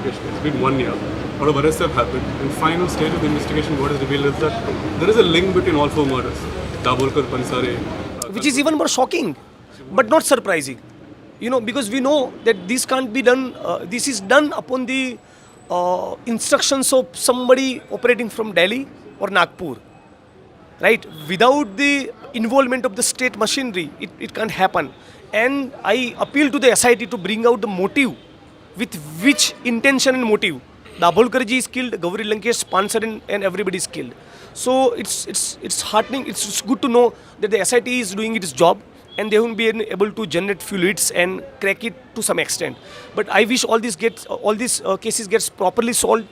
investigation. It's been 1 year. A lot of arrests have happened. In final stage of the investigation, what is revealed is that there is a link between all four murders. Dabolkar, Pansare. Which is even more shocking, but not surprising. You know, because we know that this can't be done, this is done upon the instructions of somebody operating from Delhi or Nagpur. Right? Without the involvement of the state machinery, it can't happen. And I appeal to the SIT to bring out the motive, with which intention and motive. Dabolkarji is killed, Gauri Lankesh, Pansare and everybody is killed. So it's heartening, it's good to know that the SIT is doing its job and they will be able to generate fluids and crack it to some extent. But I wish all these cases gets properly solved,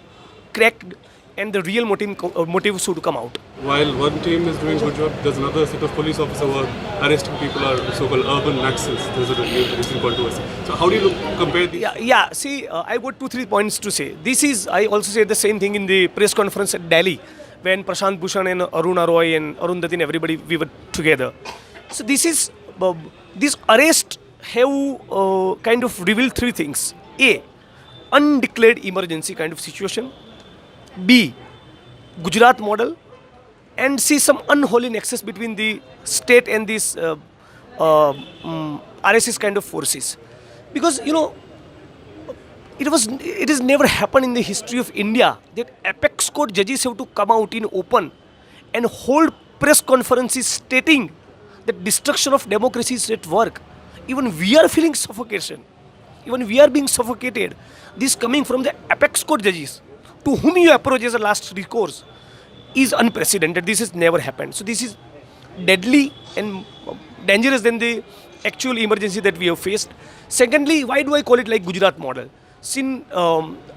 cracked, and the real motive should come out. While one team is doing a good job, there's another set of police officers who are arresting people, are so-called urban Naxals. There's a recent controversy. So how do you compare these? Yeah. See, I got 2-3 points to say. I also said the same thing in the press conference at Delhi, when Prashant Bhushan and Aruna Roy and Arundhati and everybody, we were together. So this arrest have kind of revealed 3 things. A, undeclared emergency kind of situation. B, Gujarat model. And C, some unholy nexus between the state and these RSS kind of forces. Because, you know, it has never happened in the history of India that apex court judges have to come out in open and hold press conferences stating that destruction of democracy is at work. Even we are feeling suffocation. Even we are being suffocated. This coming from the apex court judges, to whom you approach as a last recourse, is unprecedented. This has never happened. So this is deadly and dangerous than the actual emergency that we have faced. Secondly, why do I call it like Gujarat model? Since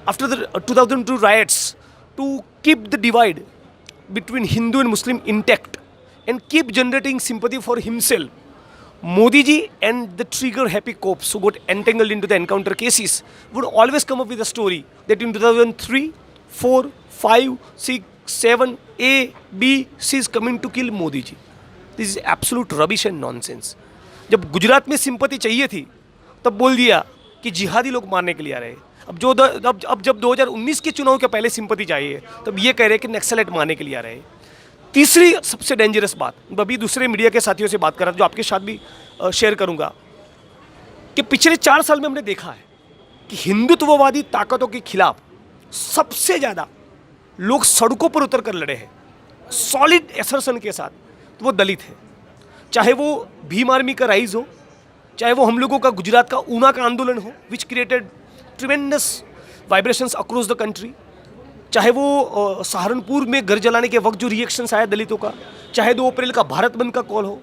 after the 2002 riots, to keep the divide between Hindu and Muslim intact and keep generating sympathy for himself, Modi ji and the trigger-happy cops who got entangled into the encounter cases would always come up with a story that in 2003, 4, 5, 6, 7, A, B, C is coming to kill Modi ji. This is absolute rubbish and nonsense. जब गुजरात में sympathy चाहिए थी, तब बोल दिया कि जिहादी लोग मारने के लिए आ रहे हैं. अब जब 2019 के चुनाव के पहले सिंपति चाहिए, तब ये कह रहे हैं कि नक्सलाइट मारने के लिए आ रहे हैं. तीसरी सबसे डेंजरस बात, अभी दूसरे मीडिया के साथियों से बात कर रहा, जो आपके साथ भी शेयर करूंगा, कि पिछले 4 साल में हमने देखा है कि हिंदुत्ववादी ताकतों के खिलाफ सबसे ज़्यादा लोग सड़कों पर उतर कर लड़े हैं सॉलिड एसर्शन के साथ, तो वो दलित है. चाहे वो भीम आर्मी का राइज हो, चाहे वो हम लोगों का गुजरात का ऊना का आंदोलन हो, which created tremendous vibrations across the country, चाहे वो सहारनपुर में घर जलाने के वक्त जो रिएक्शंस आया दलितों का, चाहे 2 अप्रैल का भारत बंद का कॉल हो,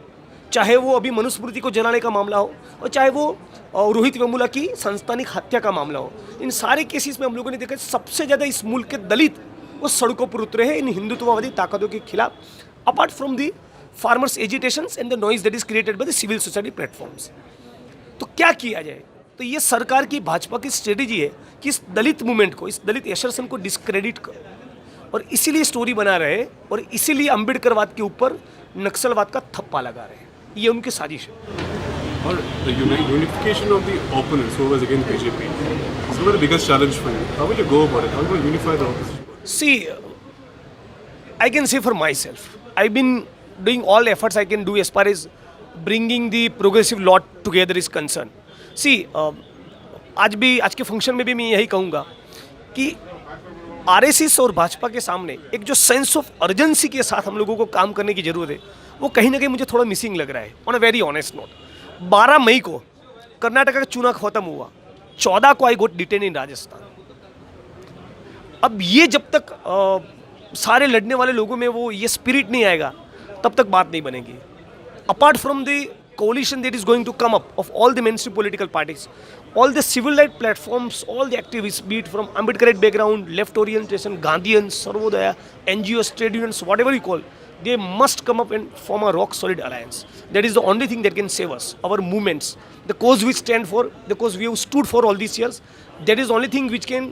चाहे वो अभी मनुस्मृति को जलाने का मामला हो, और चाहे वो रोहित वेमुला की संस्थानिक हत्या का मामला हो. इन सारे केसेस में हम लोगों ने देखा सबसे ज़्यादा इस मुल्क के दलित वो सड़कों पर उतरे हैं इन हिंदुत्ववादी ताकतों के खिलाफ, apart from the farmers agitations and the noise that is created by the civil society platforms. तो क्या किया जाए? तो ये सरकार की, भाजपा की स्ट्रेटेजी है कि इस दलित मूवमेंट को, इस दलित एसर्शन को डिस्क्रेडिट करो, और इसीलिए स्टोरी बना रहे हैं और इसीलिए अम्बेडकरवाद के ऊपर नक्सलवाद का थप्पा लगा रहे हैं. ये उनकी साजिश है. Or the unification of the opponents who was against BJP is one of the biggest challenge for you. How will you go about it? How will you unify the opposition? See, I can say for myself, I've been doing all efforts I can do as far as bringing the progressive lot together is concerned. See, आज के function में भी मैं यही कहूँगा कि RSS और भाजपा के सामने एक जो सेंस ऑफ अर्जेंसी के साथ हम लोगों को काम करने की जरूरत है, वो कहीं ना कहीं मुझे थोड़ा मिसिंग लग रहा है. On a very honest note, 12 मई को कर्नाटक का चुनाव खत्म हुआ, 14 को आई गोट डिटेन इन राजस्थान. अब ये जब तक सारे लड़ने वाले लोगों में वो ये स्पिरिट नहीं आएगा, तब तक बात नहीं बनेगी. Apart from the coalition that is going to come up of all the mainstream political parties, all the civil right platforms, all the activists, be it from Ambedkarite background, left orientation, Gandhians, Sarvodaya, NGOs, trade unions, whatever you call, they must come up and form a rock solid alliance. That is the only thing that can save us, our movements, the cause we stand for, the cause we have stood for all these years. That is the only thing which can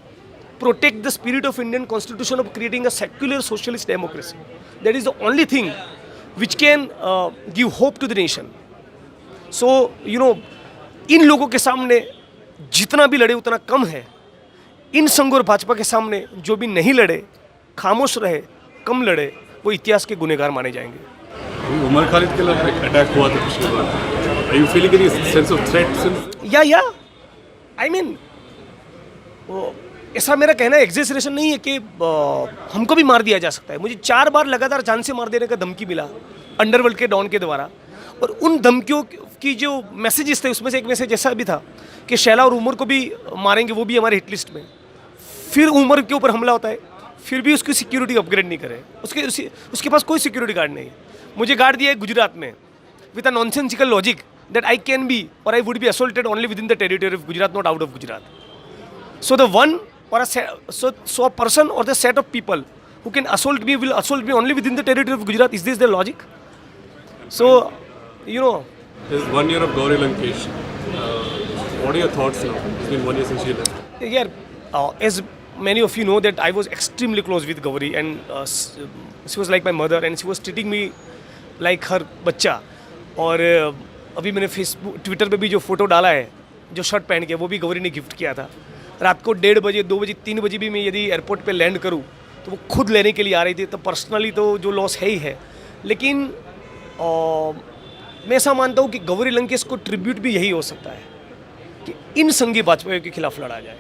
protect the spirit of Indian constitution of creating a secular socialist democracy. That is the only thing which can give hope to the nation. So, इन लोगों के सामने जितना भी लड़े उतना कम है. इन संघ और भाजपा के सामने जो भी नहीं लड़े, खामोश रहे, कम लड़े, वो इतिहास के गुनहगार माने जाएंगे। उमर खालिद के लिए अटैक हुआ था पिछली बार। Are you feeling any sense of threat since? या आई मीन ऐसा मेरा कहना एग्जेसरेशन नहीं है कि हमको भी मार दिया जा सकता है। मुझे 4 बार लगातार जान से मार देने का धमकी मिला अंडरवर्ल्ड के डॉन के द्वारा, और उन धमकियों की जो मैसेजेस थे उसमें से एक मैसेज ऐसा भी था कि शैला और उमर को भी मारेंगे, वो भी हमारे हिट लिस्ट में। फिर उमर के ऊपर हमला होता है, फिर भी उसकी सिक्योरिटी अपग्रेड नहीं करे, उसके पास कोई सिक्योरिटी गार्ड नहीं है। मुझे गार्ड दिया है गुजरात में with a nonsensical logic that I can be or I would be assaulted only within the territory of Gujarat, not out of Gujarat. So the one or so a person or the set of people who can assault me will assault me only within the territory of Gujarat. Is this the logic? So, you know. There's 1 year of Gauri Lankesh. What are your thoughts now? It's been 1 year since she left. Yeah, as many of you know that I was extremely close with Gauri and she was like my mother and she was treating me like her बच्चा. और अभी मैंने Facebook Twitter पे भी जो photo डाला है, जो शर्ट पहन के, वो भी गौरी ने गिफ्ट किया था. रात को 1:30 बजे, 2 बजे, 3 बजे भी मैं यदि एयरपोर्ट पे लैंड करूं तो वो खुद लेने के लिए आ रही थी. तो पर्सनली तो जो लॉस है ही है, लेकिन मैं ऐसा मानता हूं कि गौरी लंकेश को ट्रिब्यूट भी यही हो सकता है कि इन संघी भाजपा के खिलाफ लड़ा जाए.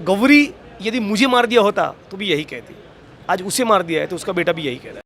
गौरी यदि मुझे मार दिया होता तो भी यही कहती, आज उसे मार दिया है तो उसका बेटा भी यही कहता है.